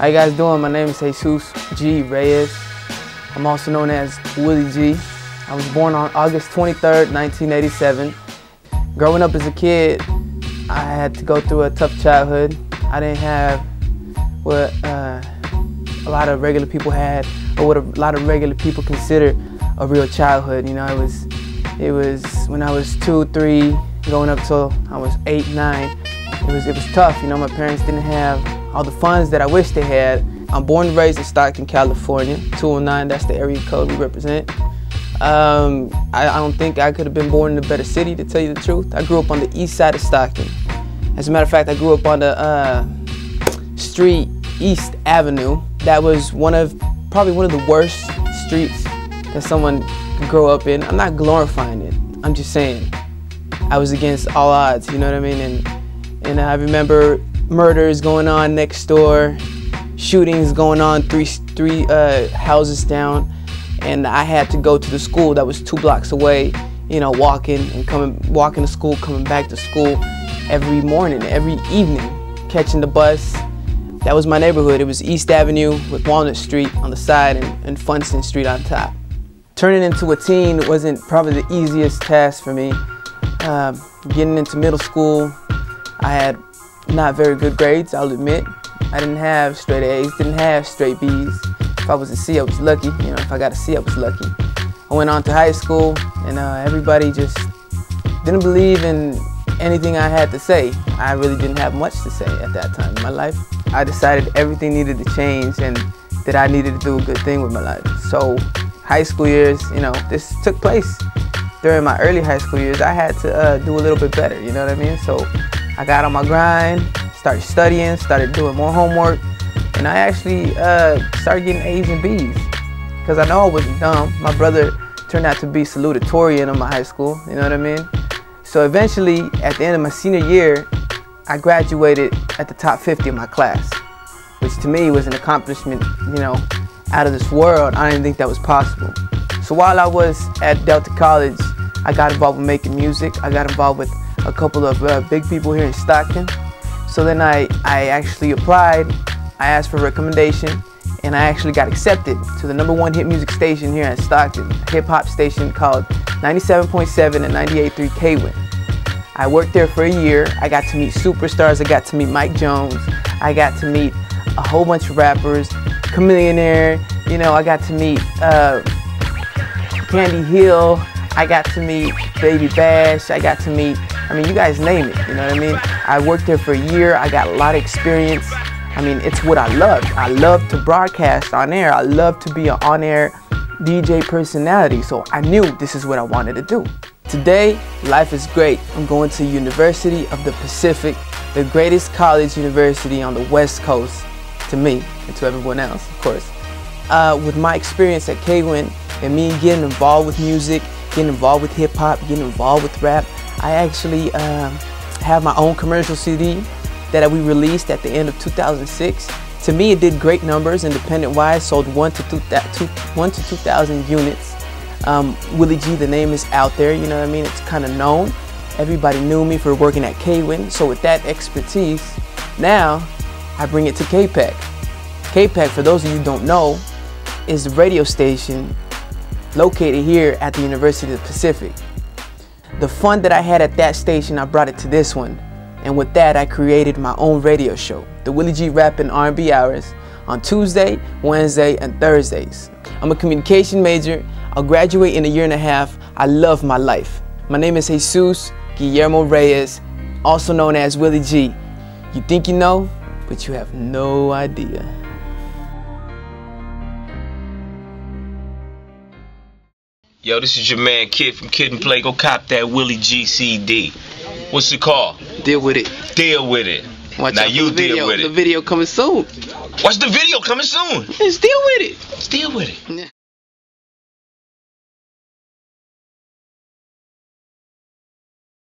How you guys doing? My name is Jesus G. Reyes. I'm also known as Willie G. I was born on August 23rd, 1987. Growing up as a kid, I had to go through a tough childhood. I didn't have what a lot of regular people had, or what a lot of regular people consider a real childhood. You know, it was when I was 2, 3, going up till I was 8, 9. It was tough. You know, my parents didn't have all the funds that I wish they had. I'm born and raised in Stockton, California, 209. That's the area code we represent. I don't think I could have been born in a better city, to tell you the truth. I grew up on the east side of Stockton. As a matter of fact, I grew up on the street East Avenue. That was probably one of the worst streets that someone could grow up in. I'm not glorifying it. I'm just saying I was against all odds. You know what I mean? And I remember murders going on next door, shootings going on three houses down, and I had to go to the school that was 2 blocks away. You know, walking to school, coming back to school every morning, every evening, catching the bus. That was my neighborhood. It was East Avenue with Walnut Street on the side and Funston Street on top. Turning into a teen wasn't probably the easiest task for me. Getting into middle school, I had not very good grades, I'll admit. I didn't have straight A's, didn't have straight B's. If I was a C, I was lucky. You know, if I got a C, I was lucky. I went on to high school, and everybody just didn't believe in anything I had to say. I really didn't have much to say at that time in my life. I decided everything needed to change and that I needed to do a good thing with my life. So high school years, you know, this took place during my early high school years. I had to do a little bit better, you know what I mean? So I got on my grind, started studying, started doing more homework, and I actually started getting A's and B's because I know I wasn't dumb. My brother turned out to be salutatorian in my high school, you know what I mean? So eventually, at the end of my senior year, I graduated at the top 50 of my class, which to me was an accomplishment, you know, out of this world. I didn't think that was possible. So while I was at Delta College, I got involved with making music. I got involved with a couple of big people here in Stockton. So then I actually applied. I asked for a recommendation, and I actually got accepted to the #1 hit music station here in Stockton, a hip-hop station called 97.7 and 98.3 Kwin. I worked there for a year. I got to meet superstars. I got to meet Mike Jones. I got to meet a whole bunch of rappers, Chameleonaire. You know, I got to meet Candy Hill. I got to meet Baby Bash. I got to meet, I mean, you guys name it, you know what I mean? I worked there for a year. I got a lot of experience. I mean, it's what I loved. I love to broadcast on air. I love to be an on-air DJ personality. So I knew this is what I wanted to do. Today, life is great. I'm going to University of the Pacific, the greatest college university on the West Coast, to me and to everyone else, of course. With my experience at Kwin and me getting involved with music, getting involved with hip-hop, getting involved with rap, I actually have my own commercial CD that we released at the end of 2006. To me, it did great numbers, independent-wise, sold 1 to 2,000 units. Willie G, the name is out there, you know what I mean? It's kind of known. Everybody knew me for working at Kwin, so with that expertise, now I bring it to KPEC. KPEC, for those of you who don't know, is the radio station located here at the University of the Pacific. The fun that I had at that station, I brought it to this one. And with that, I created my own radio show, the Willie G Rap and R&B Hours, on Tuesday, Wednesday, and Thursdays. I'm a communication major. I'll graduate in a year and a half. I love my life. My name is Jesus Guillermo Reyes, also known as Willie G. You think you know, but you have no idea. Yo, this is your man Kid from Kid and Play. Go cop that Willie G CD. What's it called? Deal with it. Deal with it. Watch now out you for the video. deal with it. The video coming soon. Watch the video coming soon. Just deal with it. Deal with it. Yeah.